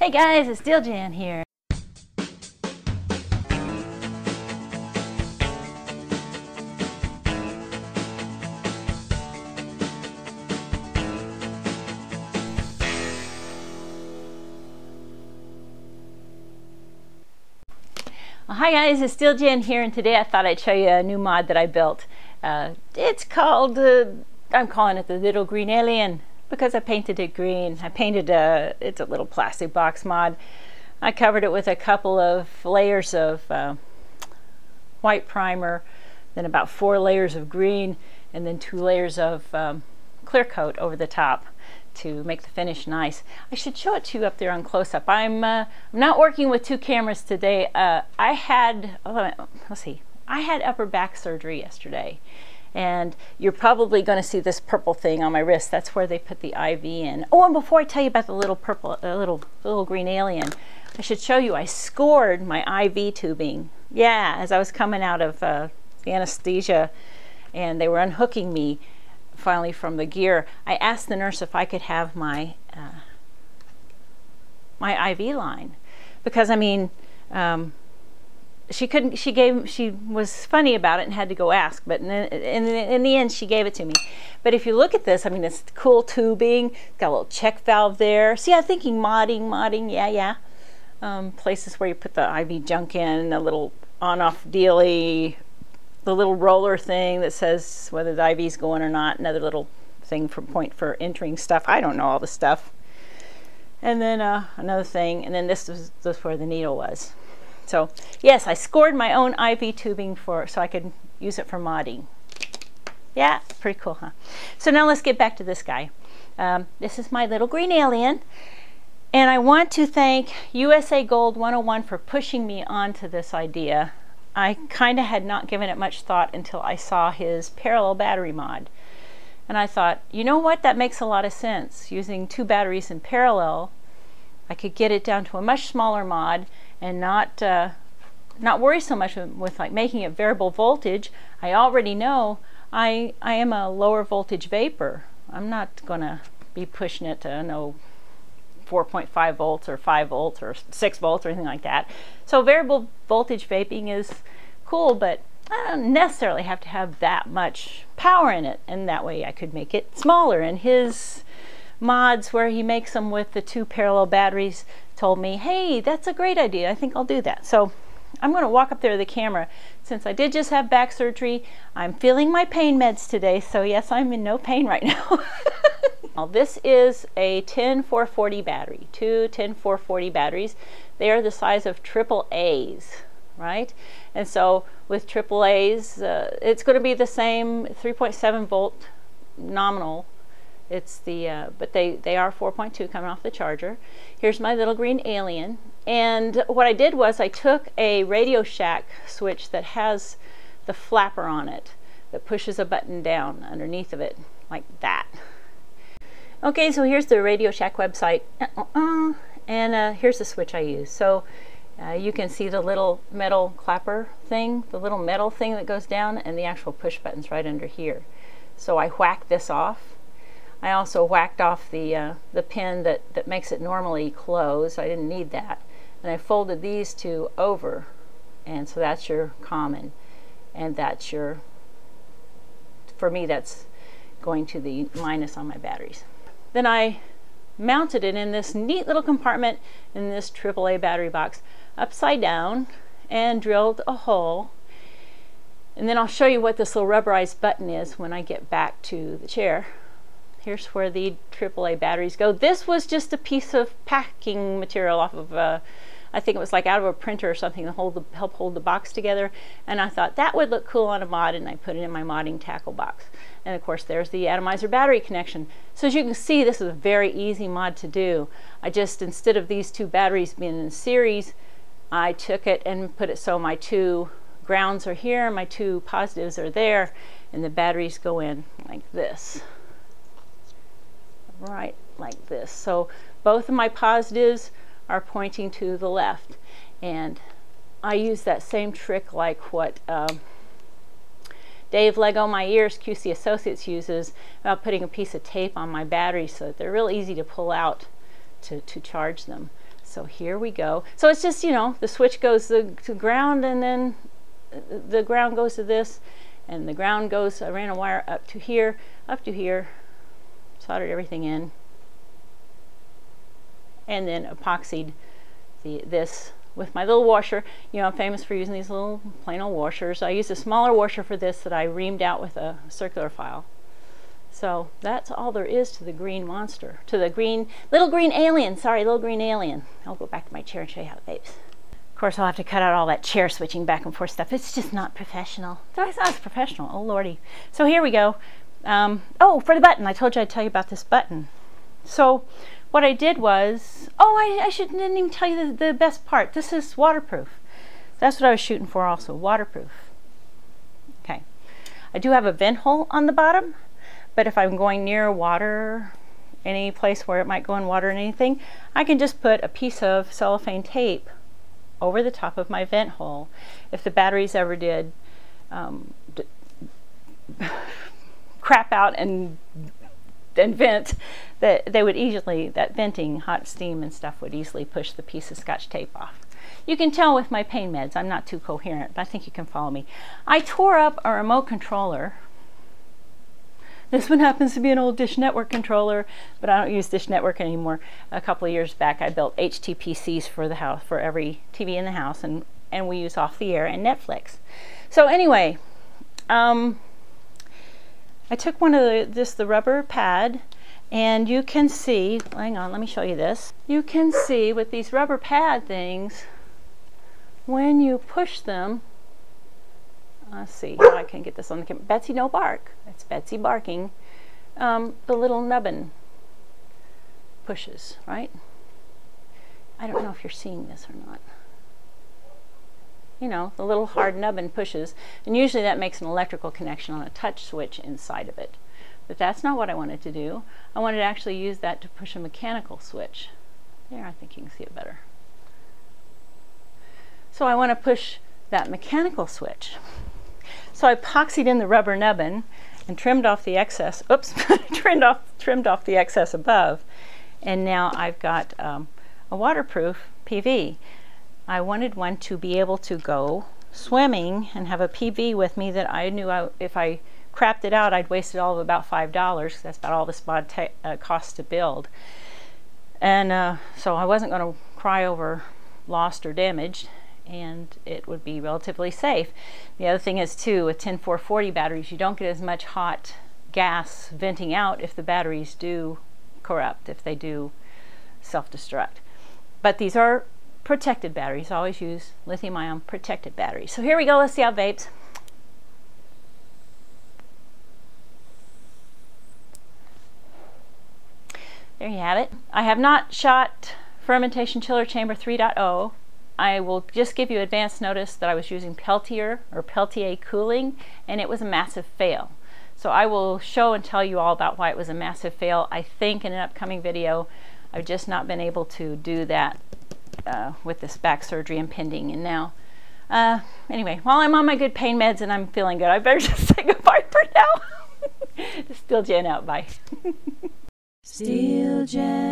Hey guys, it's Steeljan here. Well, hi guys, it's Steeljan here, and today I thought I'd show you a new mod that I built. It's called, I'm calling it the Little Green Alien because I painted it green. I painted it's a little plastic box mod. I covered it with a couple of layers of white primer, then about 4 layers of green, and then 2 layers of clear coat over the top to make the finish nice. I should show it to you up there on close-up. I'm not working with 2 cameras today. I had upper back surgery yesterday, and you're probably going to see this purple thing on my wrist. That's where they put the IV in. Oh, and before I tell you about the little purple, little green alien, I should show you I scored my IV tubing. Yeah, as I was coming out of the anesthesia, and they were unhooking me finally from the gear, I asked the nurse if I could have my my IV line, because I mean, she couldn't. She was funny about it and had to go ask, but in the end she gave it to me. But if you look at this, I mean, it's cool tubing. It's got a little check valve there. See, I'm thinking modding, yeah. Places where you put the IV junk in, a little on-off dealy, the little roller thing that says whether the IV's going or not, another little thing for point for entering stuff. I don't know all the stuff. And then another thing, and then this was where the needle was. So yes, I scored my own IV tubing so I could use it for modding. Yeah, pretty cool, huh? So now let's get back to this guy. This is my little green alien. And I want to thank USA Gold 101 for pushing me onto this idea. I kind of had not given it much thought until I saw his parallel battery mod. And I thought, you know what, that makes a lot of sense. Using 2 batteries in parallel, I could get it down to a much smaller mod and not worry so much with like making it variable voltage. I already know I am a lower voltage vapor. I'm not going to be pushing it to, no, 4.5 volts or 5 volts or 6 volts or anything like that. So variable voltage vaping is cool, but I don't necessarily have to have that much power in it, and that way I could make it smaller. And his mods where he makes them with the 2 parallel batteries told me, hey, that's a great idea, I think I'll do that. So I'm going to walk up there to the camera. Since I did just have back surgery, I'm feeling my pain meds today, so yes, I'm in no pain right now. Now, this is a 10440 battery, 2 10440 batteries. They are the size of AAAs, right? And so with AAAs, it's going to be the same 3.7 volt nominal. It's the but they are 4.2 coming off the charger. Here's my little green alien. And what I did was I took a Radio Shack switch that has the flapper on it that pushes a button down underneath of it like that. Okay, so here's the Radio Shack website, and here's the switch I use. So you can see the little metal clapper thing, the little metal thing that goes down, and the actual push button's right under here. So I whacked this off. I also whacked off the pin that makes it normally close. I didn't need that. And I folded these 2 over, and so that's your common, and that's your, for me, that's going to the minus on my batteries. Then I mounted it in this neat little compartment in this AAA battery box upside down and drilled a hole. And then I'll show you what this little rubberized button is when I get back to the chair. Here's where the AAA batteries go. This was just a piece of packing material off of I think it was like out of a printer or something to help hold the box together. And I thought that would look cool on a mod, and I put it in my modding tackle box. And of course there's the atomizer battery connection. So as you can see, this is a very easy mod to do. I just, instead of these 2 batteries being in series, I took it and put it so my 2 grounds are here, my 2 positives are there, and the batteries go in like this. Right like this. So both of my positives are pointing to the left, and I use that same trick like what Dave Lego My Ears QC Associates uses about putting a piece of tape on my batteries so that they're real easy to pull out to charge them. So here we go. So it's just, you know, the switch goes to ground, and then the ground goes to this, and the ground goes, I ran a wire up to here, soldered everything in, and then epoxied this with my little washer. You know, I'm famous for using these little plain old washers. I used a smaller washer for this that I reamed out with a circular file. So that's all there is to the green monster, to the little green alien. Sorry, little green alien. I'll go back to my chair and show you how it behaves. Of course, I'll have to cut out all that chair switching back and forth stuff. It's just not professional. I thought it's professional. Oh lordy. So here we go. Oh, for the button, I told you I'd tell you about this button. So what I did was, I didn't even tell you the best part. This is waterproof. That's what I was shooting for also, waterproof. Okay. I do have a vent hole on the bottom, but if I'm going near water, any place where it might go in water and anything, I can just put a piece of cellophane tape over the top of my vent hole. If the batteries ever did crap out and vent, that venting, hot steam and stuff would easily push the piece of Scotch tape off. You can tell with my pain meds, I'm not too coherent, but I think you can follow me. I tore up a remote controller. This one happens to be an old Dish Network controller, but I don't use Dish Network anymore. A couple of years back, I built HTPCs for the house, for every TV in the house, and we use off the air and Netflix. So anyway, I took one of the rubber pad, and you can see, hang on, let me show you this. You can see with these rubber pad things, when you push them, let's see how I can get this on the camera. Betsy, no bark. That's Betsy barking. The little nubbin pushes, right? I don't know if you're seeing this or not. You know, the little hard nubbin pushes, and usually that makes an electrical connection on a touch switch inside of it. But that's not what I wanted to do. I wanted to actually use that to push a mechanical switch. There, I think you can see it better. So I want to push that mechanical switch. So I epoxied in the rubber nubbin and trimmed off the excess, oops, trimmed off the excess above. And now I've got a waterproof PV. I wanted one to be able to go swimming and have a PV with me that I knew if I crapped it out, I'd wasted all of about $5. That's about all this mod costs to build. And so I wasn't going to cry over lost or damaged, and it would be relatively safe. The other thing is too, with 10440 batteries, you don't get as much hot gas venting out if the batteries do corrupt, if they do self-destruct. But these are protected batteries. Always use lithium-ion protected batteries. So here we go. Let's see how it vapes. There you have it. I have not shot Fermentation Chiller Chamber 3.0. I will just give you advance notice that I was using Peltier cooling, and it was a massive fail. So I will show and tell you all about why it was a massive fail, I think, in an upcoming video. I've just not been able to do that with this back surgery impending. And now, anyway, while I'm on my good pain meds and I'm feeling good, I better just say goodbye for now. Steeljan out, bye. Steeljan.